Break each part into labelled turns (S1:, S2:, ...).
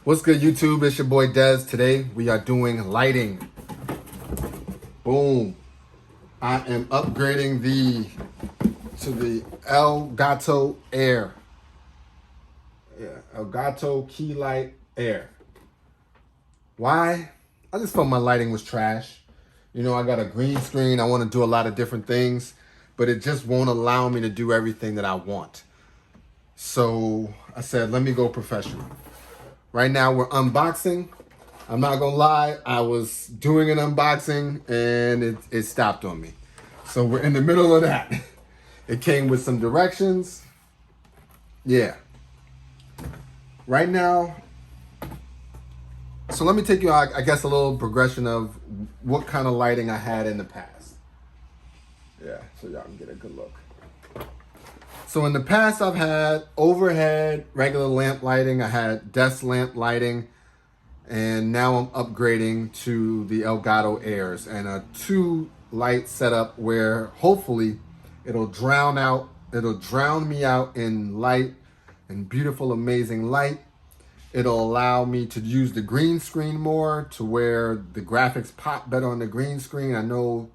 S1: What's good, YouTube? It's your boy Dez. Today we are doing lighting. Boom. I am upgrading to the Elgato Air. Yeah, Elgato Key Light Air. Why? I just felt my lighting was trash. You know, I got a green screen. I want to do a lot of different things, but it just won't allow me to do everything that I want. So I said, let me go professional. Right now we're unboxing. I'm not gonna lie, I was doing an unboxing and it stopped on me. So we're in the middle of that. It came with some directions. Yeah. Right now, so let me take you, I guess, a little progression of what kind of lighting I had in the past. Yeah, so y'all can get a good look. So in the past, I've had overhead, regular lamp lighting. I had desk lamp lighting. And now I'm upgrading to the Elgato Airs and a 2-light setup where hopefully it'll drown me out in light and beautiful, amazing light. It'll allow me to use the green screen more to where the graphics pop better on the green screen. I know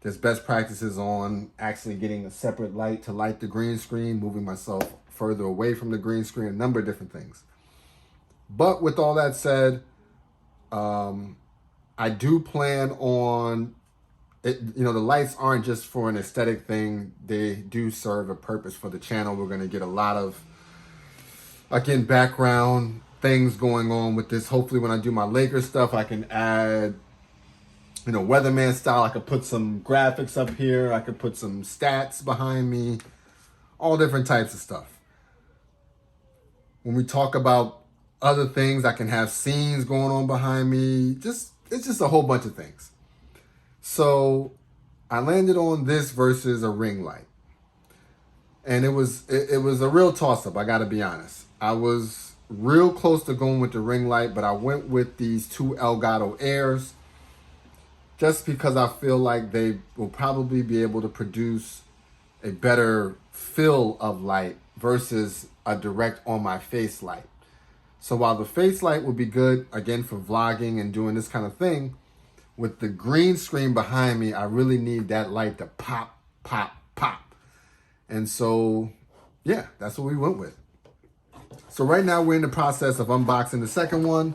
S1: there's best practices on actually getting a separate light to light the green screen, moving myself further away from the green screen, a number of different things. But with all that said, I do plan on it. You know, the lights aren't just for an aesthetic thing. They do serve a purpose for the channel. We're going to get a lot of, again, background things going on with this. Hopefully when I do my Lakers stuff, I can add, you know, weatherman style. I could put some graphics up here. I could put some stats behind me, all different types of stuff. When we talk about other things, I can have scenes going on behind me. It's just a whole bunch of things. So I landed on this versus a ring light. And it was a real toss-up, I gotta be honest. I was real close to going with the ring light, but I went with these 2 Elgato Airs just because I feel like they will probably be able to produce a better feel of light versus a direct on my face light. So while the face light would be good, again, for vlogging and doing this kind of thing, with the green screen behind me, I really need that light to pop, pop, pop. And so, yeah, that's what we went with. So right now we're in the process of unboxing the second one.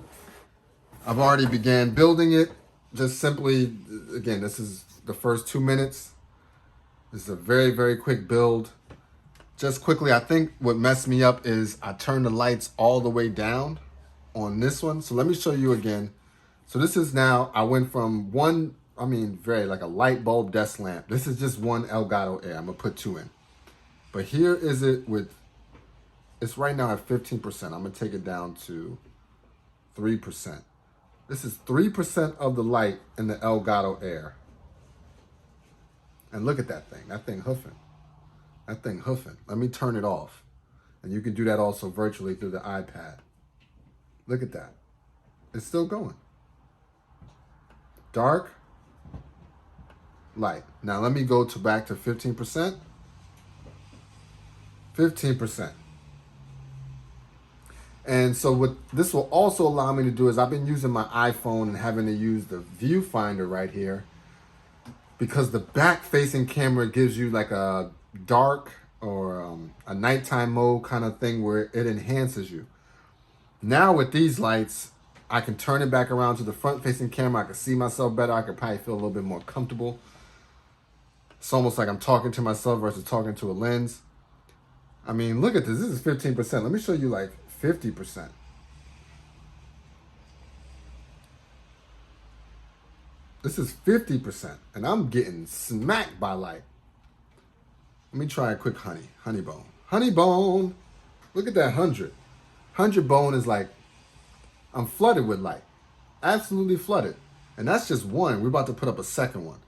S1: I've already began building it. Just simply, again, this is the first 2 minutes. This is a very, very quick build. Just quickly, I think what messed me up is I turned the lights all the way down on this one. So let me show you again. So this is now, I went from one, very like a light bulb desk lamp. This is just one Elgato Air. I'm gonna put 2 in. But here is it with, it's right now at 15%. I'm gonna take it down to 3%. This is 3% of the light in the Elgato Air. And look at that thing hoofing. That thing hoofing. Let me turn it off. And you can do that also virtually through the iPad. Look at that. It's still going. Dark, light. Now let me go back to 15%. 15%. And so what this will also allow me to do is I've been using my iPhone and having to use the viewfinder right here because the back facing camera gives you like a dark or a nighttime mode kind of thing where it enhances you. Now with these lights, I can turn it back around to the front facing camera. I can see myself better. I could probably feel a little bit more comfortable. It's almost like I'm talking to myself versus talking to a lens. I mean, look at this. This is 15%. Let me show you like 50%. This is 50%, and I'm getting smacked by light. Let me try a quick honey bone. Honey bone. Look at that 100. 100 bone is like, I'm flooded with light. Absolutely flooded. And that's just one. We're about to put up a second one.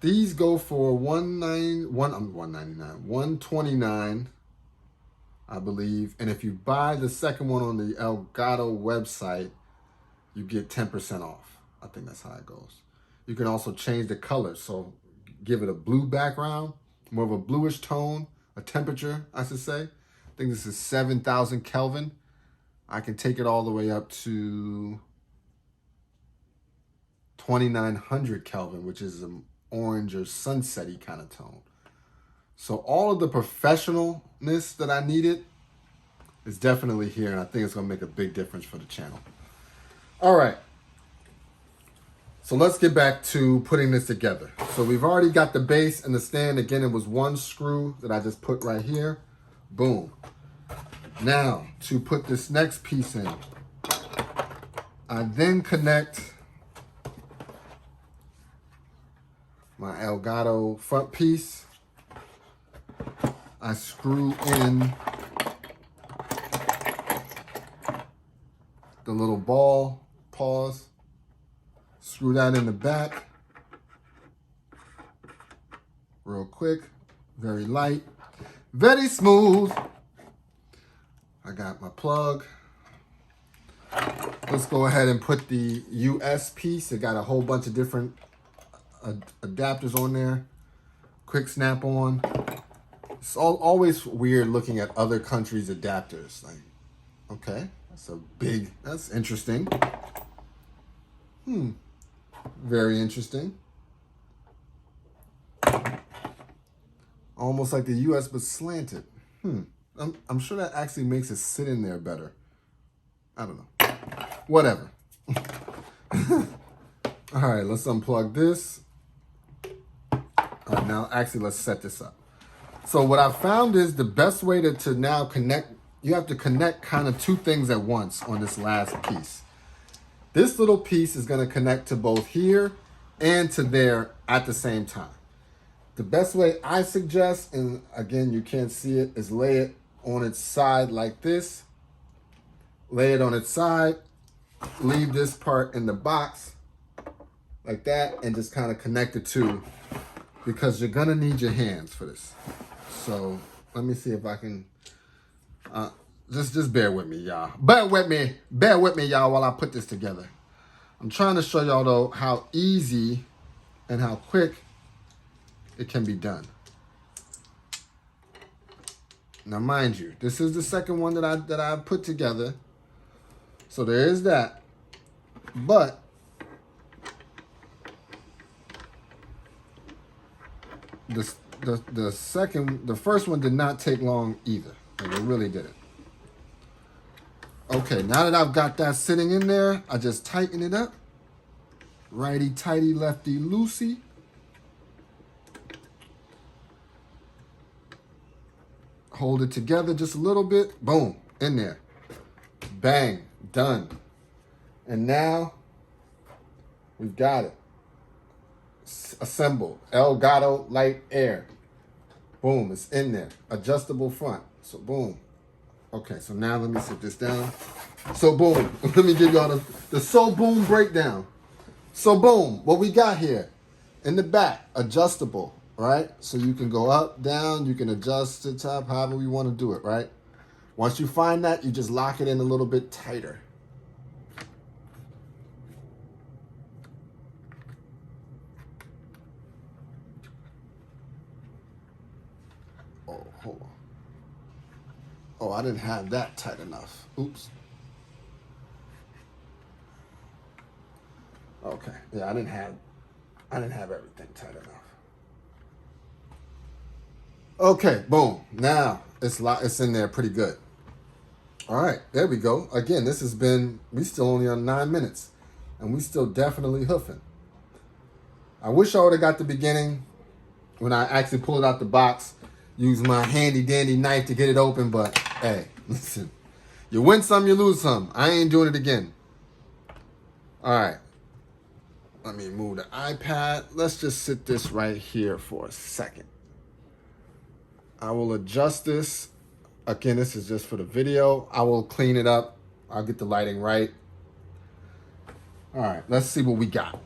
S1: These go for $129, I believe. And if you buy the second one on the Elgato website, you get 10% off. I think that's how it goes. You can also change the color. So give it a blue background, more of a bluish tone, a temperature, I should say. I think this is 7,000 Kelvin. I can take it all the way up to 2900 Kelvin, which is an orange or sunsetty kind of tone. So all of the professionalness that I needed is definitely here, and I think it's going to make a big difference for the channel. All right. So let's get back to putting this together. So we've already got the base and the stand. Again, it was one screw that I just put right here. Boom. Now, to put this next piece in, I then connect my Elgato front piece. I screw in the little ball, pause, screw that in the back, real quick, very light, very smooth. I got my plug. Let's go ahead and put the US piece. It got a whole bunch of different adapters on there. Quick snap on. It's always weird looking at other countries' adapters. Like, okay, that's interesting. Very interesting. Almost like the US but slanted. I'm sure that actually makes it sit in there better. I don't know. Whatever. All right, let's unplug this. All right, now actually let's set this up. So what I found is the best way to now connect, you have to connect kind of two things at once on this last piece. This little piece is going to connect to both here and to there at the same time. The best way I suggest, and again, you can't see it, is lay it on its side like this. Lay it on its side, leave this part in the box like that, and just kind of connect the two, because you're gonna need your hands for this. So let me see if I can, just bear with me, y'all. Bear with me, y'all, while I put this together. I'm trying to show y'all though how easy and how quick it can be done. Now, mind you, this is the second one that I put together. So there is that. But the first one did not take long either. Like, it really didn't. Okay, now that I've got that sitting in there, I just tighten it up. Righty tighty, lefty loosey. Hold it together just a little bit. Boom, in there. Bang, done. And now we've got it. Assembled. Elgato Light Air. Boom, it's in there. Adjustable front. So boom. Okay, so now let me sit this down. So boom, let me give y'all the so boom breakdown. So boom, what we got here in the back, adjustable, right? So you can go up, down, you can adjust the top, however you want to do it, right? Once you find that, you just lock it in a little bit tighter. Oh, hold on. Oh, I didn't have that tight enough. Oops. Okay. Yeah, I didn't have everything tight enough. Okay, boom. Now it's in there pretty good. All right, there we go. Again, this has been, we still only on 9 minutes, and we still definitely hoofing. I wish I would have got the beginning when I actually pulled it out the box, use my handy dandy knife to get it open, but hey, listen, you win some, you lose some. I ain't doing it again. All right, let me move the iPad. Let's just sit this right here for a second. I will adjust this. Again, this is just for the video. I will clean it up. I'll get the lighting right. All right, let's see what we got.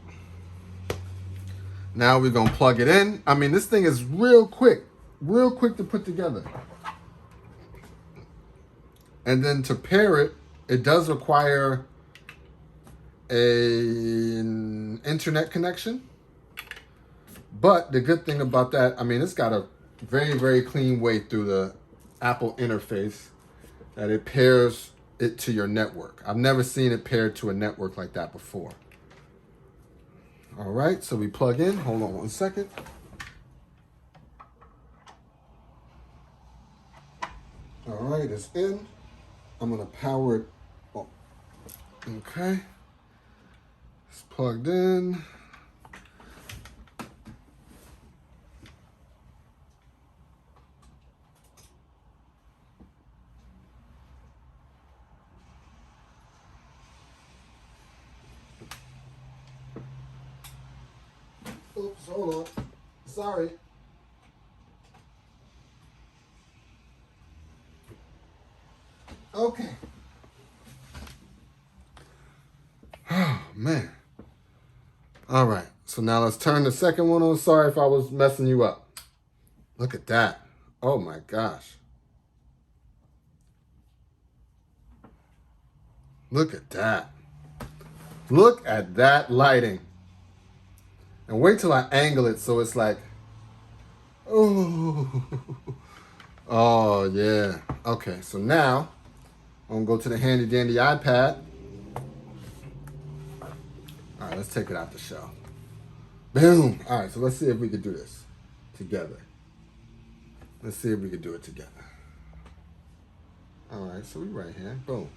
S1: Now we're gonna plug it in. I mean, this thing is real quick to put together. And then to pair it, it does require an internet connection. But the good thing about that, I mean, it's got a very, very clean way through the Apple interface that it pairs it to your network. I've never seen it paired to a network like that before. All right, so we plug in. Hold on one second. All right, it's in. I'm gonna power it. Oh, okay. It's plugged in. Oops, hold on. Sorry. Okay. Oh, man. All right. So now let's turn the second one on. Sorry if I was messing you up. Look at that. Oh, my gosh. Look at that. Look at that lighting. And wait till I angle it so it's like, oh. Oh, yeah. Okay, so now I'm going to go to the handy dandy iPad. All right, let's take it out the shell. Boom. All right, so let's see if we can do this together. Let's see if we can do it together. All right, so we're right here. Boom.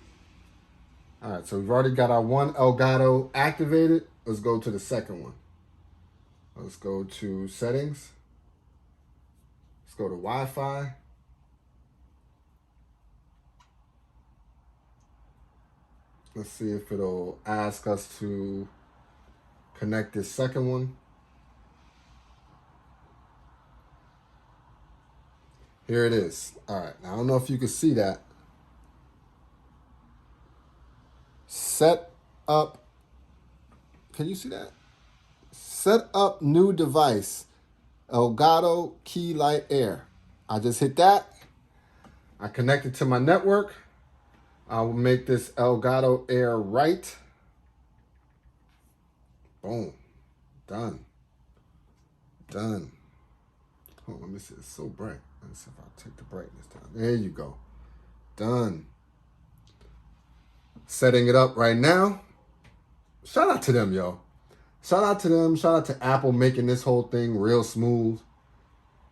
S1: All right, so we've already got our one Elgato activated. Let's go to the second one. Let's go to settings. Let's go to Wi-Fi. Let's see if it'll ask us to connect this second one. Here it is. All right, now I don't know if you can see that. Set up, can you see that? Set up new device, Elgato Key Light Air. I just hit that. I connect it to my network. I will make this Elgato Air right. Boom. Done. Done. Oh, let me see. It's so bright. Let's see if I take the brightness down. There you go. Done. Setting it up right now. Shout out to them, yo. Shout out to them. Shout out to Apple making this whole thing real smooth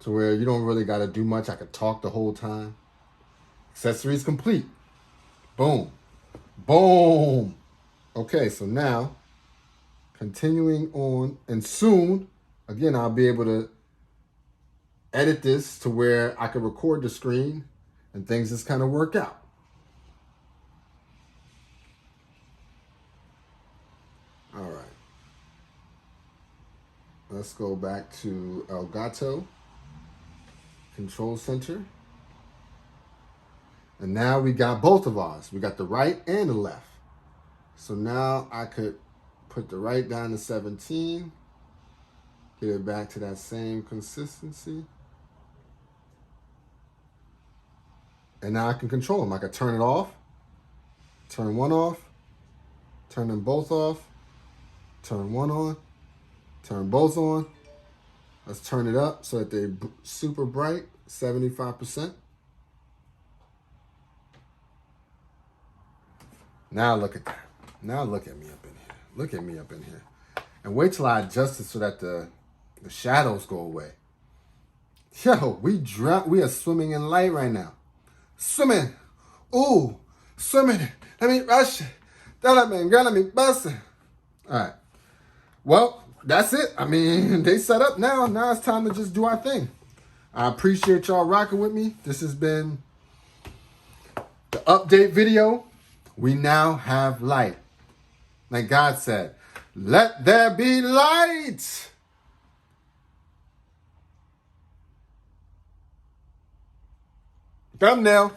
S1: to where you don't really got to do much. I could talk the whole time. Accessories complete. Boom. Boom. Okay, so now continuing on, and soon, again, I'll be able to edit this to where I can record the screen and things just kind of work out. All right. Let's go back to Elgato Control Center. And now we got both of ours. We got the right and the left. So now I could put the right down to 17. Get it back to that same consistency. And now I can control them. I can turn it off, turn one off, turn them both off, turn one on, turn both on. Let's turn it up so that they're super bright, 75%. Now look at that. Now look at me up in here. Look at me up in here. And wait till I adjust it so that the shadows go away. Yo, we are swimming in light right now. Swimming. Ooh, swimming. Let me rush it. Let me bust it. All right. Well, that's it. I mean, they set up now. Now it's time to just do our thing. I appreciate y'all rocking with me. This has been the update video. We now have light. Like God said, let there be light. Thumbnail.